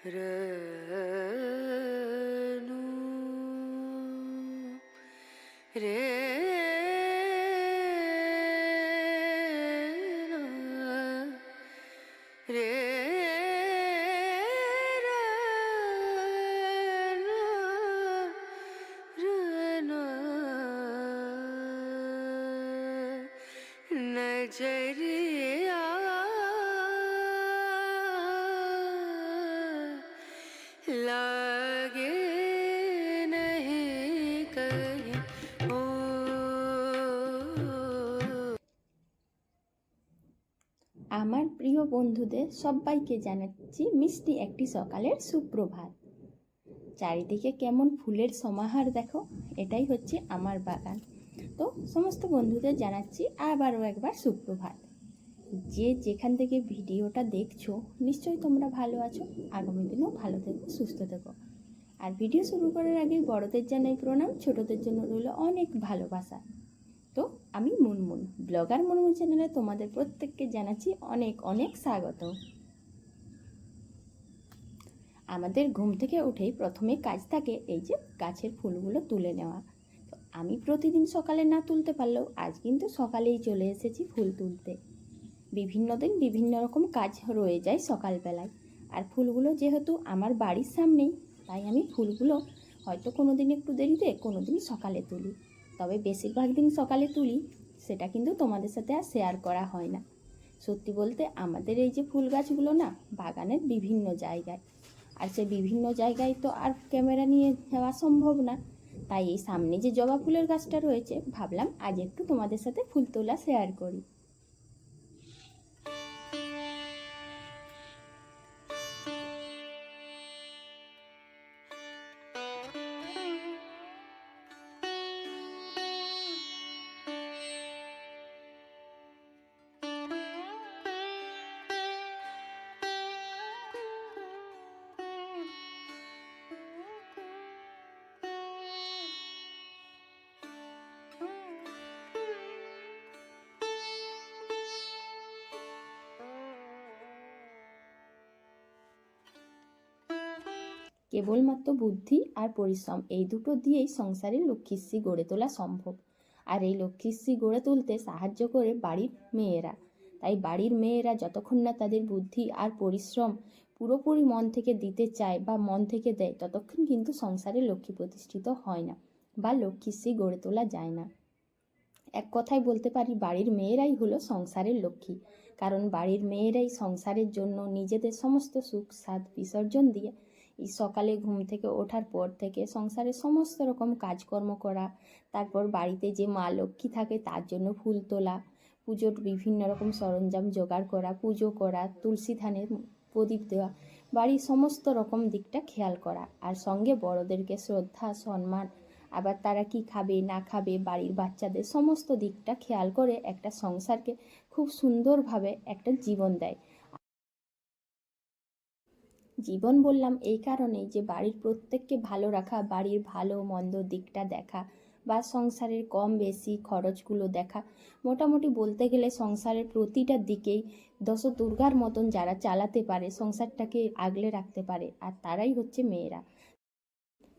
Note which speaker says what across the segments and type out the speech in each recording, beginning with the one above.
Speaker 1: रनु रे रे नजरिया लागे नहीं कहीं ओ।
Speaker 2: আমার প্রিয় বন্ধুদের সবাইকে জানাচ্ছি মিষ্টি একটি সকালের সুপ্রভাত। চারিদিকে কেমন ফুলের সমাহার দেখো, এটাই হচ্ছে আমার বাগান। তো সমস্ত বন্ধুদের জানাচ্ছি আবারও একবার সুপ্রভাত। যে যেখান থেকে ভিডিওটা দেখছো নিশ্চয়ই তোমরা ভালো আছো, আগামী দিনেও ভালো থেকো, সুস্থ থেকো। আর ভিডিও শুরু করার আগে বড়দের জানাই প্রণাম, ছোটদের জন্য রইল অনেক ভালোবাসা। তো আমি মুনমুন, ব্লগার মুনমুন চ্যানেলে তোমাদের প্রত্যেককে জানাচ্ছি অনেক অনেক স্বাগত। আমাদের ঘুম থেকে উঠেই প্রথমে কাজ থাকে এই যে গাছের ফুলগুলো তুলে নেওয়া। তো আমি প্রতিদিন সকালে না তুলতে পারলেও আজ কিন্তু সকালেই চলে এসেছি ফুল তুলতে। বিভিন্ন দিন বিভিন্ন রকম কাজ রয়ে যায় সকালবেলায়, আর ফুলগুলো যেহেতু আমার বাড়ির সামনেই, তাই আমি ফুলগুলো হয়তো কোনো দিন একটু দেরিতে, কোনো দিন সকালে তুলি। তবে বেশিরভাগ দিন সকালে তুলি, সেটা কিন্তু তোমাদের সাথে আর শেয়ার করা হয় না। সত্যি বলতে আমাদের এই যে ফুল গাছগুলো না বাগানের বিভিন্ন জায়গায়, আর সে বিভিন্ন জায়গায় তো আর ক্যামেরা নিয়ে যাওয়া সম্ভব না। তাই এই সামনে যে জবা ফুলের গাছটা রয়েছে, ভাবলাম আজ একটু তোমাদের সাথে ফুল তোলা শেয়ার করি। কেবলমাত্র বুদ্ধি আর পরিশ্রম, এই দুটো দিয়েই সংসারের লক্ষ্মীশ্রী গড়ে তোলা সম্ভব। আর এই লক্ষ্মীশ্রী গড়ে তুলতে সাহায্য করে বাড়ির মেয়েরা। তাই বাড়ির মেয়েরা যতক্ষণ না তাদের বুদ্ধি আর পরিশ্রম পুরোপুরি মন থেকে দিতে চায় বা মন থেকে দেয়, ততক্ষণ কিন্তু সংসারে লক্ষ্মী প্রতিষ্ঠিত হয় না বা লক্ষ্মীশ্রী গড়ে তোলা যায় না। এক কথায় বলতে পারি বাড়ির মেয়েরাই হলো সংসারের লক্ষ্মী। কারণ বাড়ির মেয়েরাই সংসারের জন্য নিজেদের সমস্ত সুখ স্বাদ বিসর্জন দিয়ে এই সকালে ঘুম থেকে ওঠার পর থেকে সংসারের সমস্ত রকম কাজকর্ম করা, তারপর বাড়িতে যে মা লক্ষ্মী থাকে তার জন্য ফুল তোলা, পুজোর বিভিন্ন রকম সরঞ্জাম জোগাড় করা, পুজো করা, তুলসী থানে প্রদীপ দেওয়া, বাড়ির সমস্ত রকম দিকটা খেয়াল করা, আর সঙ্গে বড়দেরকে শ্রদ্ধা সম্মান, আবার তারা কি খাবে না খাবে, বাড়ির বাচ্চাদের সমস্ত দিকটা খেয়াল করে একটা সংসারকে খুব সুন্দরভাবে একটা জীবন দেয়। জীবন বললাম এই কারণেই যে বাড়ির প্রত্যেককে ভালো রাখা, বাড়ির ভালো মন্দ দিকটা দেখা বা সংসারের কম বেশি খরচগুলো দেখা, মোটামুটি বলতে গেলে সংসারের প্রতিটা দিকেই দশ দুর্গার মতন যারা চালাতে পারে, সংসারটাকে আগলে রাখতে পারে, আর তারাই হচ্ছে মেয়েরা।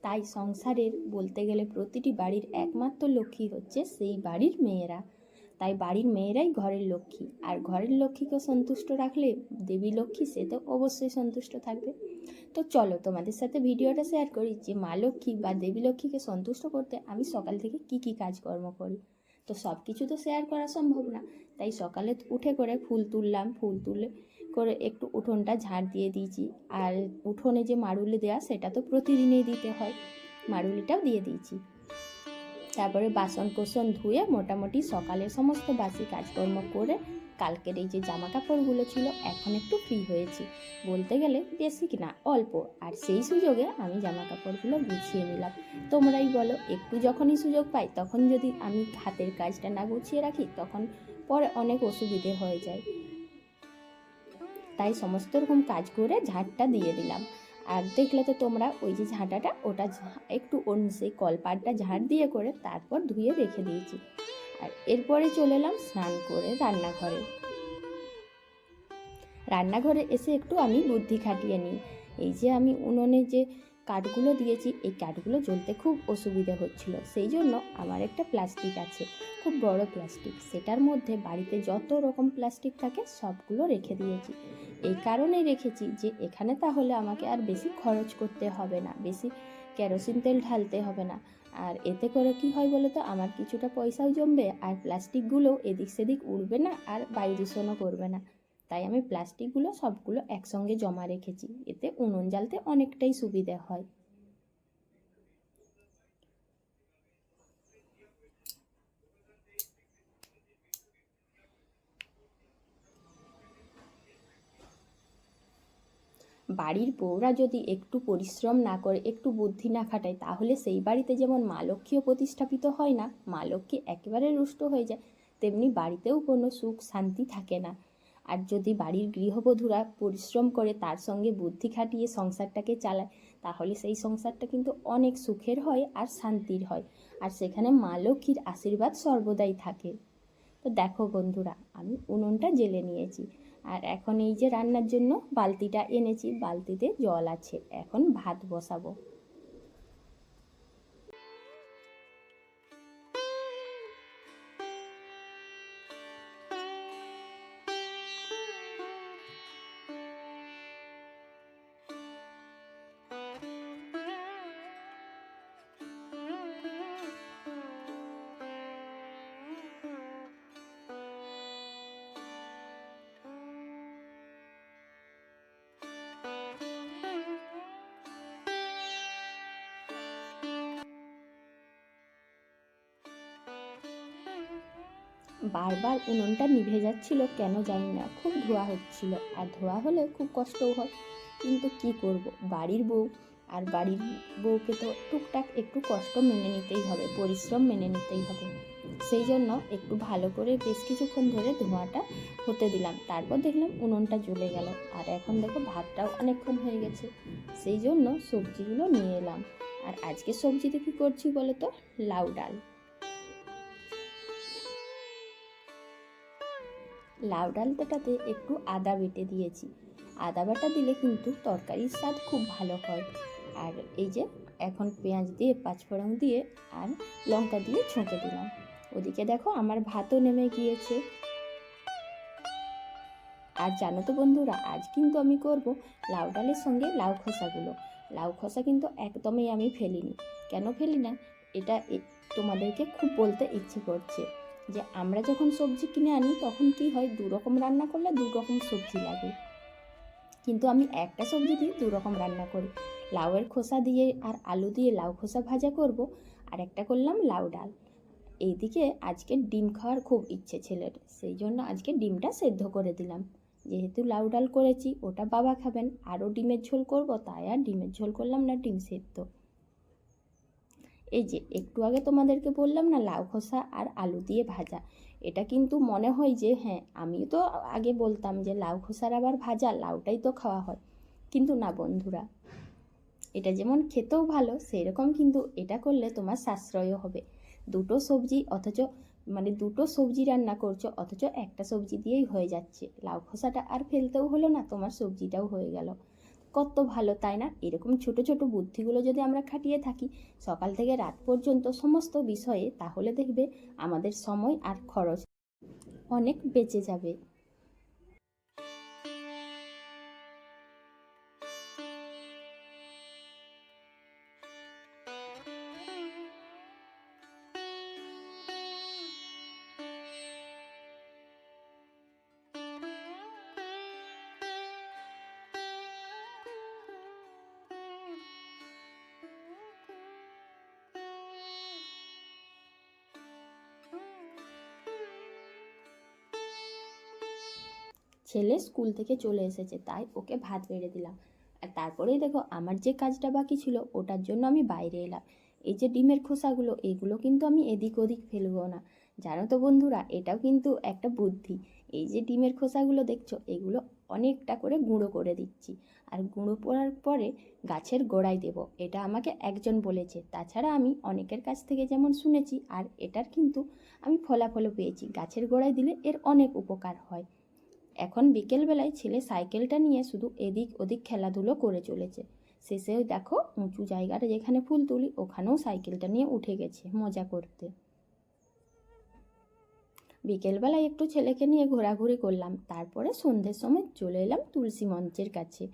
Speaker 2: তাই সংসারের বলতে গেলে প্রতিটি বাড়ির একমাত্র লক্ষ্মী হচ্ছে সেই বাড়ির মেয়েরা। তাই বাড়ির মেয়েরাই ঘরের লক্ষ্মী, আর ঘরের লক্ষ্মীকে সন্তুষ্ট রাখলে দেবী লক্ষ্মী সে তো অবশ্যই সন্তুষ্ট থাকবে। তো চলো তোমাদের সাথে ভিডিওটা শেয়ার করি যে মা লক্ষ্মী বা দেবী লক্ষ্মীকে সন্তুষ্ট করতে আমি সকাল থেকে কি কি কাজকর্ম করি। তো সব কিছু তো শেয়ার করা সম্ভব না, তাই সকালে উঠে করে ফুল তুললাম, ফুল তুলে করে একটু উঠোনটা ঝাড় দিয়ে দিয়েছি। আর উঠোনে যে মাড়ুলি দেওয়া সেটা তো প্রতিদিনই দিতে হয়, মাড়ুলিটাও দিয়ে দিয়েছি। তারপরে বাসন কোসন ধুয়ে মোটামুটি সকালের সমস্ত বাসি কাজকর্ম করে কালকের এই যে জামা কাপড়গুলো ছিল এখন একটু ফ্রি হয়েছি, বলতে গেলে বেশি না অল্প। আর সেই সুযোগে আমি জামা কাপড়গুলো গুছিয়ে নিলাম। তোমরাই বলো, একটু যখনই সুযোগ পাই তখন যদি আমি হাতের কাজটা না গুছিয়ে রাখি তখন পরে অনেক অসুবিধে হয়ে যায়। তাই সমস্ত রকম কাজ করে ঝাড়টা দিয়ে দিলাম। আর দেখলে তো তোমরা ওই যে ঝাঁটাটা ওটা একটু সেই কলপাটটা ঝাড় দিয়ে করে তারপর ধুয়ে রেখে দিয়েছি। আর এরপরে চলে এলাম স্নান করে রান্নাঘরে। রান্নাঘরে এসে একটু আমি বুদ্ধি খাটিয়ে নিই। এই যে আমি উনুনে যে কাঠগুলো দিয়েছি, এই কাঠগুলো জ্বলতে খুব অসুবিধা হচ্ছিল। সেই জন্য আমার একটা প্লাস্টিক আছে, খুব বড় প্লাস্টিক, সেটার মধ্যে বাড়িতে যত রকম প্লাস্টিক থাকে সবগুলো রেখে দিয়েছি। এই কারণেই রেখেছি যে এখানে তাহলে আমাকে আর বেশি খরচ করতে হবে না, বেশি কেরোসিন তেল ঢালতে হবে না। আর এতে করে কি হয় বলো তো, আমার কিছুটা পয়সাও জমবে, আর প্লাস্টিকগুলোও এদিক সেদিক উড়বে না, আর বায়ু দূষণও করবে না। তাই আমি প্লাস্টিকগুলো সবগুলো একসঙ্গে জমা রেখেছি, এতে উনুন জ্বালতে অনেকটাই সুবিধে হয়। বাড়ির বউরা যদি একটু পরিশ্রম না করে, একটু বুদ্ধি না খাটায়, তাহলে সেই বাড়িতে যেমন মা লক্ষ্মীও প্রতিস্থাপিত হয় না, মা লক্ষ্মী একেবারে রুষ্ট হয়ে যায়, তেমনি বাড়িতেও কোনো সুখ শান্তি থাকে না। আর যদি বাড়ির গৃহবধূরা পরিশ্রম করে, তার সঙ্গে বুদ্ধি খাটিয়ে সংসারটাকে চালায়, তাহলে সেই সংসারটা কিন্তু অনেক সুখের হয় আর শান্তির হয়, আর সেখানে মা লক্ষ্মীর আশীর্বাদ সর্বদাই থাকে। তো দেখো বন্ধুরা, আমি উনুনটা জ্বেলে নিয়েছি, আর এখন এই যে রান্নার জন্য বালতিটা এনেছি, বালতিতে জল আছে, এখন ভাত বসাবো। বারবার উনুনটা নিভে যাচ্ছিল, কেন জানি না, খুব ধোঁয়া হচ্ছিল, আর ধোঁয়া হলে খুব কষ্টও হয়। কিন্তু কি করব, বাড়ির বউ, আর বাড়ির বউকে তো টুকটাক একটু কষ্ট মেনে নিতেই হবে, পরিশ্রম মেনে নিতেই হবে। সেই জন্য একটু ভালো করে বেশ কিছুক্ষণ ধরে ধোঁয়াটা হতে দিলাম, তারপর দেখলাম উনুনটা জ্বলে গেল। আর এখন দেখো ভাতটাও অনেকক্ষণ হয়ে গেছে, সেই জন্য সবজিগুলো নিয়ে এলাম। আর আজকে সবজিতে কী করছি বলো তো, লাউ ডাল। লাউ ডালটাতে একটু আদা বেটে দিয়েছি, আদা বাটা দিলে কিন্তু তরকারির স্বাদ খুব ভালো হয়। আর এই যে এখন পেঁয়াজ দিয়ে, পাঁচফোড়ন দিয়ে, আর লঙ্কা দিয়ে ছুঁকে দিলাম। ওদিকে দেখো আমার ভাতও নেমে গিয়েছে। আর জানো তো বন্ধুরা, আজ কিন্তু আমি করব লাউ ডালের সঙ্গে লাউ খোসাগুলো। লাউ খোসা কিন্তু একদমই আমি ফেলিনি। কেন ফেলি না, এটা তোমাদেরকে খুব বলতে ইচ্ছে করছে যে আমরা যখন সবজি কিনে আনি, তখন কি হয়, দু রকম রান্না করলে দু রকম সবজি লাগে, কিন্তু আমি একটা সবজি দিয়ে দু রকম রান্না করি। লাউয়ের খোসা দিয়ে আর আলু দিয়ে লাউ খোসা ভাজা করব, আর একটা করলাম লাউ ডাল। এইদিকে আজকে ডিম খাওয়ার খুব ইচ্ছে ছেলের, সেই জন্য আজকে ডিমটা সেদ্ধ করে দিলাম। যেহেতু লাউ ডাল করেছি, ওটা বাবা খাবেন, আরও ডিমের ঝোল করব, তাই আর ডিমের ঝোল করলাম না, ডিম সেদ্ধ। এই যে একটু আগে তোমাদেরকে বললাম না, লাউ খোসা আর আলু দিয়ে ভাজা, এটা কিন্তু মনে হয় যে হ্যাঁ, আমি তো আগে বলতাম যে লাউ খোসার আবার ভাজা, লাউটাই তো খাওয়া হয়, কিন্তু না বন্ধুরা, এটা যেমন খেতেও ভালো, সেই রকম কিন্তু এটা করলে তোমার সাশ্রয়ও হবে। দুটো সবজি অথচ দুটো সবজি রান্না করছো, অথচ একটা সবজি দিয়েই হয়ে যাচ্ছে, লাউ খোসাটা আর ফেলতেও হলো না, তোমার সবজিটাও হয়ে গেল। কত ভালো, তাই না? এরকম ছোট ছোট বুদ্ধিগুলো যদি আমরা খাটিয়ে থাকি সকাল থেকে রাত পর্যন্ত সমস্ত বিষয়ে, তাহলে দেখবে আমাদের সময় আর খরচ অনেক বেঁচে যাবে। ছেলে স্কুল থেকে চলে এসেছে, তাই ওকে ভাত বেড়ে দিলাম। আর তারপরেই দেখো আমার যে কাজটা বাকি ছিল, ওটার জন্য আমি বাইরে এলাম। এই যে ডিমের খোসাগুলো, এইগুলো কিন্তু আমি এদিক ওদিক ফেলবো না। জানো তো বন্ধুরা, এটাও কিন্তু একটা বুদ্ধি। এই যে ডিমের খোসাগুলো দেখছো, এগুলো অনেকটা করে গুঁড়ো করে দিচ্ছি, আর গুঁড়ো করার পরে গাছের গোড়ায় দেব। এটা আমাকে একজন বলেছে, তাছাড়া আমি অনেকের কাছ থেকে যেমন শুনেছি, আর এটার কিন্তু আমি ফলাফলও পেয়েছি, গাছের গোড়ায় দিলে এর অনেক উপকার হয়। এখন বিকেলবেলায় ছেলে সাইকেলটা নিয়ে শুধু এদিক ওদিক খেলাধুলো করে চলেছে। শেষেও দেখো উঁচু জায়গাটা যেখানে ফুল তুলি ওখানেও সাইকেলটা নিয়ে উঠে গেছে মজা করতে। বিকেলবেলায় একটু ছেলেকে নিয়ে ঘোরাঘুরি করলাম, তারপরে সন্ধ্যের সময় চলে এলাম তুলসী মঞ্চের কাছে।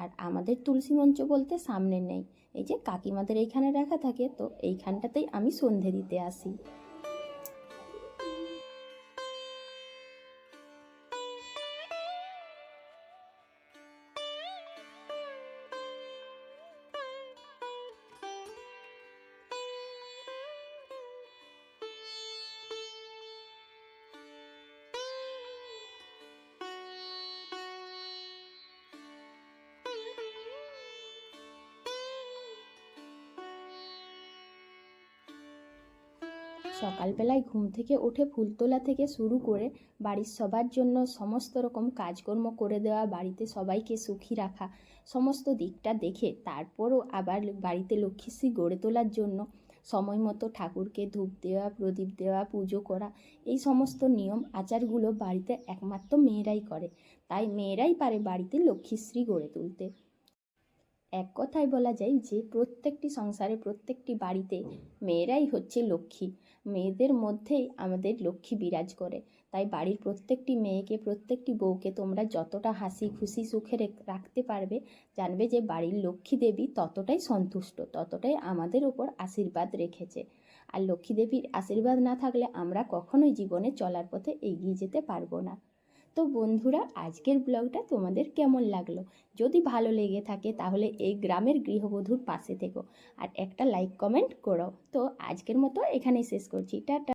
Speaker 2: আর আমাদের তুলসী মঞ্চ বলতে সামনে নেই, এই যে কাকিমাদের এইখানে রাখা থাকে, তো এইখানটাতেই আমি সন্ধে দিতে আসি। সকালবেলায় ঘুম থেকে উঠে ফুল তোলা থেকে শুরু করে বাড়ির সবার জন্য সমস্ত রকম কাজকর্ম করে দেওয়া, বাড়িতে সবাইকে সুখী রাখা, সমস্ত দিকটা দেখে তারপরও আবার বাড়িতে লক্ষ্মীশ্রী গড়ে তোলার জন্য সময় মতো ঠাকুরকে ধূপ দেওয়া, প্রদীপ দেওয়া, পুজো করা, এই সমস্ত নিয়ম আচারগুলো বাড়িতে একমাত্র মেয়েরাই করে। তাই মেয়েরাই পারে বাড়িতে লক্ষ্মীশ্রী গড়ে তুলতে। এক কথায় বলা যায় যে প্রত্যেকটি সংসারে, প্রত্যেকটি বাড়িতে মেয়েরাই হচ্ছে লক্ষ্মী। মেয়েদের মধ্যেই আমাদের লক্ষ্মী বিরাজ করে। তাই বাড়ির প্রত্যেকটি মেয়েকে, প্রত্যেকটি বউকে তোমরা যতটা হাসি খুশি সুখে রাখতে পারবে, জানবে যে বাড়ির লক্ষ্মী দেবী ততটাই সন্তুষ্ট, ততটাই আমাদের ওপর আশীর্বাদ রেখেছে। আর লক্ষ্মী দেবীর আশীর্বাদ না থাকলে আমরা কখনোই জীবনে চলার পথে এগিয়ে যেতে পারবো না। তো বন্ধুরা, আজকের ব্লগটা তোমাদের কেমন লাগলো? যদি ভালো লেগে থাকে তাহলে এই গ্রামের গৃহবধূর পাশে থেকো আর একটা লাইক কমেন্ট করো। তো আজকের মতো এখানেই শেষ করছি, টাটা।